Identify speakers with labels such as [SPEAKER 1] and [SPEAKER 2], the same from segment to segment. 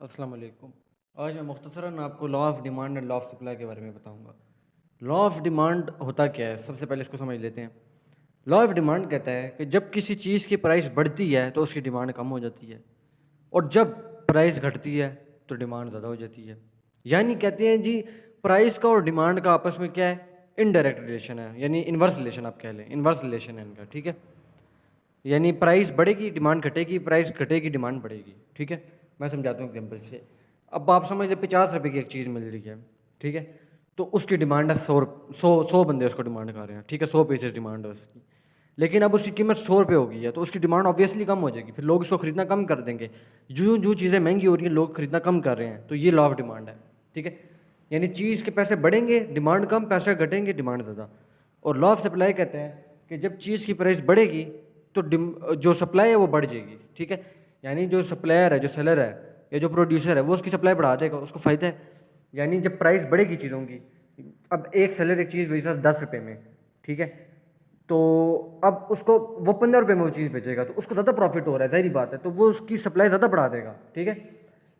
[SPEAKER 1] अस्सलाम वालेकुम। आज मैं मुख्तसरन आपको law of demand and law of supply के बारे में बताऊंगा। लॉ ऑफ डिमांड होता क्या है, सबसे पहले इसको समझ लेते हैं। लॉ ऑफ डिमांड कहता है कि जब किसी चीज़ की प्राइस बढ़ती है तो उसकी डिमांड कम हो जाती है, और जब प्राइस घटती है तो डिमांड ज़्यादा हो जाती है। यानी कहते हैं जी, प्राइस का और डिमांड का आपस में क्या है, इनडायरेक्ट रिलेशन है, यानी इन्वर्स रिलेशन आप कह लें, इन्वर्स रिलेशन है इनका, ठीक है। यानी प्राइस बढ़ेगी डिमांड घटेगी, प्राइस घटेगी डिमांड बढ़ेगी, ठीक है। मैं समझाता हूँ एग्जांपल से। अब आप समझ लें 50 रुपये की एक चीज़ मिल रही है, ठीक है। तो उसकी डिमांड है 100 बंदे उसको डिमांड कर रहे हैं, ठीक है, 100 पीसेस डिमांड है उसकी। लेकिन अब उसकी कीमत 100 रुपये हो गई है, तो उसकी डिमांड ऑब्वियसली कम हो जाएगी, फिर लोग उसको खरीदना कम कर देंगे। जो जो चीज़ें महंगी हो रही हैं लोग खरीदना कम कर रहे हैं, तो ये लॉ ऑफ डिमांड है, ठीक है। यानी चीज़ के पैसे बढ़ेंगे डिमांड कम, पैसे घटेंगे डिमांड ज़्यादा। और लॉ ऑफ सप्लाई कहते हैं कि जब चीज़ की प्राइस बढ़ेगी तो जो सप्लाई है वो बढ़ जाएगी, ठीक है। यानी जो सप्लायर है, जो सेलर है या जो प्रोड्यूसर है, वो उसकी सप्लाई बढ़ा देगा, उसको फ़ायदा है। यानी जब प्राइस बढ़ेगी चीज़ों की, अब एक सेलर एक चीज़ बेच रहा है 10 रुपये में, ठीक है। तो अब उसको वो 15 रुपये में वो चीज़ बेचेगा, तो उसको ज़्यादा प्रॉफिट हो रहा है, ज़ाहिर बात है, तो वो उसकी सप्लाई ज़्यादा बढ़ा देगा, ठीक है।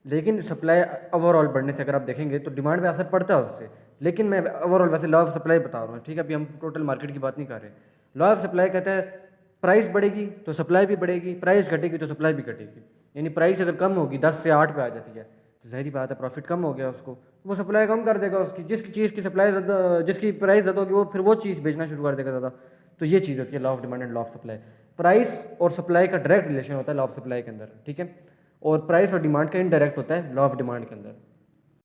[SPEAKER 1] लेकिन सप्लाई ओवरऑल बढ़ने से अगर आप देखेंगे तो डिमांड पे असर पड़ता है उससे। लेकिन मैं ओवरऑल वैसे लॉ ऑफ सप्लाई बता रहा हूँ, ठीक है। अभी हम टोटल मार्केट की बात नहीं कर रहे। लॉ ऑफ सप्लाई कहता है प्राइस बढ़ेगी तो सप्लाई भी बढ़ेगी, प्राइस घटेगी तो सप्लाई भी घटेगी। यानी प्राइस अगर कम होगी 10 से 8 पे आ जाती है, तो ज़ाहिर बात है प्रॉफिट कम हो गया उसको, वो सप्लाई कम कर देगा उसकी, जिसकी चीज़ की सप्लाई ज़्यादा, जिसकी प्राइस ज़्यादा होगी वो फिर वो चीज़ बेचना शुरू कर देगा ज़्यादा। तो ये चीज़ होती है law of demand and law of supply. Price और सप्लाई का डायरेक्ट रिलेशन होता है लॉ ऑफ सप्लाई के अंदर, ठीक है। और प्राइस और डिमांड का इनडायरेक्ट होता है लॉ ऑफ डिमांड के अंदर।